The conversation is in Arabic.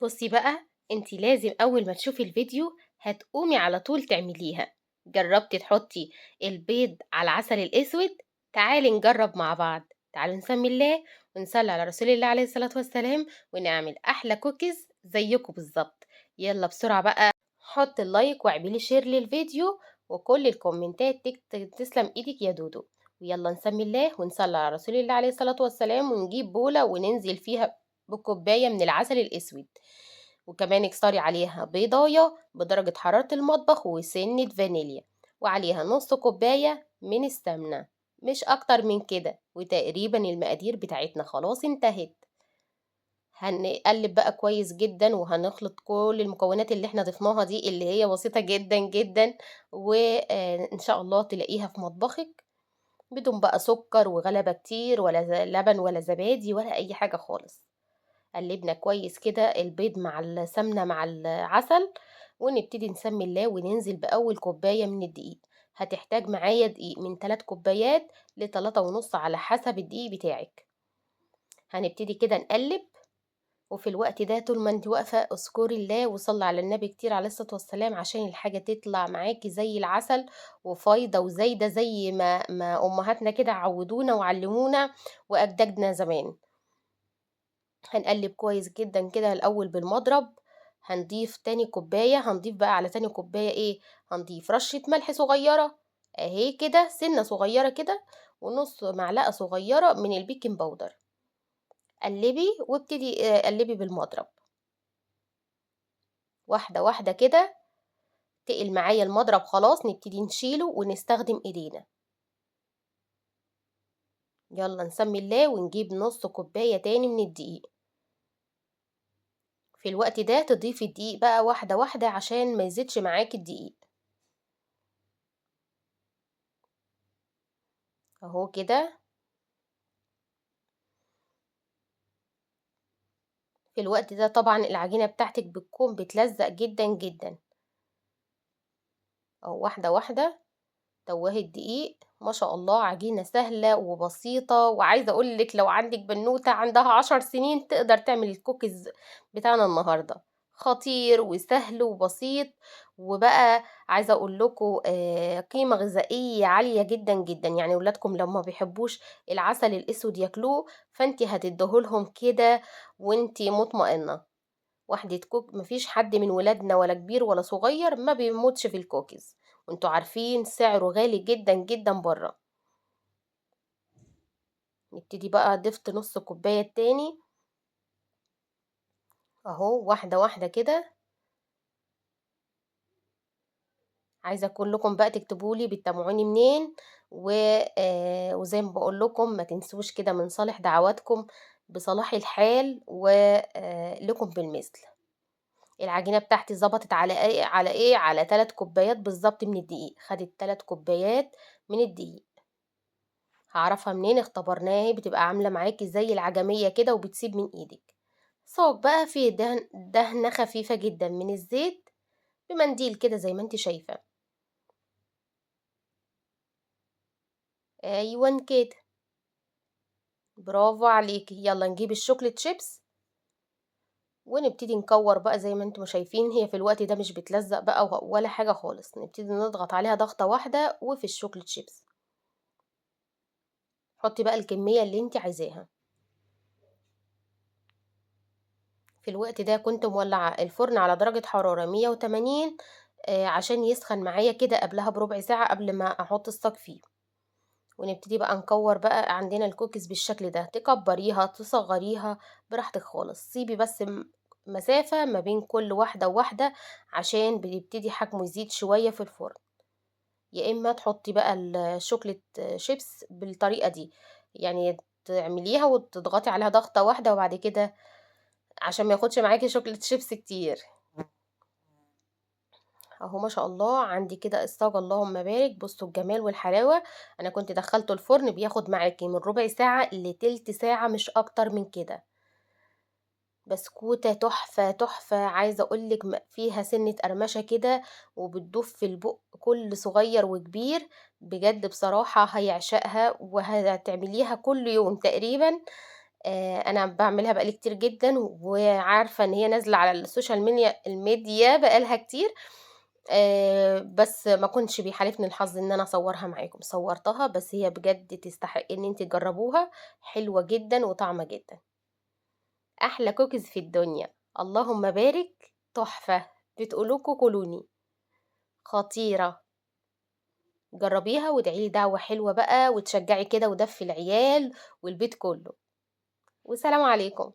بُصّي بقى، أنتِ لازم أول ما تشوفي الفيديو هتقومي على طول تعمليها. جرّبتِ تحطّي البيض على العسل الأسود؟ تعالي نجرّب مع بعض. تعالوا نسمّي الله ونصلّي على رسول الله عليه الصلاة والسلام ونعمل أحلى cookies زيّكم بالضبط. يالّا بسرعة بقى حُطّي اللايك واعملي share للفيديو وكل الكومنتات تسلم إيدِك يا دودو. ويالّا نسمّي الله ونصلّي على رسول الله عليه الصلاة والسلام ونجيب بولة وننزل فيها بكوباية من العسل الأسود. وكمان اكسري عليها بيضاية بدرجة حرارة المطبخ وسنة فانيليا وعليها نص كوباية من السمنة، مش أكتر من كده. وتقريبا المقادير بتاعتنا خلاص انتهت. هنقلب بقى كويس جدا وهنخلط كل المكونات اللي احنا ضفناها دي اللي هي بسيطة جدا جدا، وإن شاء الله تلاقيها في مطبخك بدون بقى سكر وغلبة كتير ولا لبن ولا زبادي ولا أي حاجة خالص. قلبنا كويس كده البيض مع السمنة مع العسل، ونبتدي نسمي الله وننزل بأول كوباية من الدقيق. هتحتاج معايا دقيق من 3 كوبايات ل3.5 على حسب الدقيق بتاعك. هنبتدي كده نقلب، وفي الوقت ده طول ما انت واقفة اذكري الله وصلي على النبي كتير عليه الصلاة والسلام عشان الحاجة تطلع معاكي زي العسل وفايضة وزايدة زي ما أمهاتنا كده عودونا وعلمونا وأجدادنا زمان. هنقلب كويس جدًا كده الأول بالمضرب. هنضيف تاني كوباية، هنضيف بقى على تاني كوباية إيه، هنضيف رشة ملح صغيرة أهي كده، سِنّة صغيرة كده، ونُص معلقة صغيرة من البيكنج باودر. قلّبي وابتدي قلّبي بالمضرب، واحدة واحدة كده. تقل معايا المضرب خلاص نبتدي نشيله ونستخدم إيدينا. يالّا نسمّي الله ونجيب نُص كوباية تاني من الدقيق. في الوقت ده تضيفي الدقيق بقى واحدة واحدة عشان ما يزيدش معاكِ الدقيق. أهو كده. في الوقت ده طبعًا العجينة بتاعتِك بتكون بتلزق جدًا، جدًا. أهو واحدة، واحدة دوّري الدقيق. ما شاء الله عجينة سهلة وبسيطة، وعايزة أقول لِك لو عندِك بنوتة عندها 10 سنين تقدر تعمل الكوكيز بتاعنا النهارده. خطير وسهل وبسيط، وبقى عايزة أقول لكم قيمة غذائية عالية جدًا، جدًا. يعني ولادكم لو ما بيحبوش العسل الأسود ياكلوه، فأنتِ هتديه لهم كده وأنتِ مطمئنة. وحدة ما فيش حد من ولادنا ولا كبير ولا صغير ما بيموتش في الكوكيز، وانتوا عارفين سعره غالي جدًا، جدًا برّه. نبتدي بقى ضِفت نُص كوباية التاني أهو واحدة، واحدة كده. عايزة كلّكم بقى تكتبوا لي بتتابعوني منين، وزي ما باقول لكم ما تنسوش كده من صالح دعواتكم بصلاح الحال لكم بالمثل. العجينة بتاعتي ضبطت على 3 كوبايات بالضبط من الدقيق، خدت 3 كوبايات من الدقيق. هاعرفها منين؟ اختبرناها أهي بتبقى عاملة معاكِ زي العجمية كده وبتسيب من إيدِك. صاج بقى فيه دهنة خفيفة جدًا من الزيت بمنديل كده زي ما أنتِ شايفة. أيوًا كده، برافو عليكِ. يالّا نجيب الشوكليت شيبس ونبتدي نكوّر بقى زي ما أنتم شايفين. هي في الوقت ده مش بتلزق بقى ولا حاجة خالص. نبتدي نضغط عليها ضغطة واحدة وفي الشوكليت شيبس. حطّي بقى الكمية اللي أنتِ عايزاها. في الوقت ده كنت مولعة الفرن على درجة حرارة 180 عشان يسخن معايا كده قبلها بربع ساعة قبل ما أحط الصاج فيه. ونبتدي بقى نكور بقى عندنا الكوكيز بالشكل ده، تكبريها تصغريها براحتك خالص. سيبي بس مسافة ما بين كل واحدة وواحدة عشان بيبتدي حجمه يزيد شوية في الفرن. يا إما تحطي بقى الشوكليت شيبس بالطريقة دي، يعني تعمليها وتضغطي عليها ضغطة واحدة وبعد كده عشان ما ياخدش معاكِ شوكليت شيبس كتير. أهو ما شاء الله عندي كده الصاج اللهم بارك. بصوا الجمال والحلاوة. أنا كنت دخلته الفرن بياخد معاكي من ربع ساعة لتلت ساعة مش أكتر من كده. بسكوتة تحفة تحفة. عايزة أقولك فيها سنة قرمشة كده وبتدوب في البق كل صغير وكبير. بجد بصراحة هيعشقها وهتعمليها كل يوم تقريبا. أنا باعملها بقى لي كتير جدًا، وعارفة إن هي نازلة على السوشيال الميديا بقى لها كتير، بس ما كنش بيحالفني الحظ إن أنا أصورها معاكم، صورتها بس هي بجد تستحق إن أنتم تجربوها، حلوة جدًا وطعمة جدًا. أحلى كوكيز في الدنيا، اللهم بارك، تحفة، بتقولوكوا كلوني، خطيرة. جربيها وادعي لي دعوة حلوة بقى وتشجعي كده ودفي العيال والبيت كله، والسلام عليكم.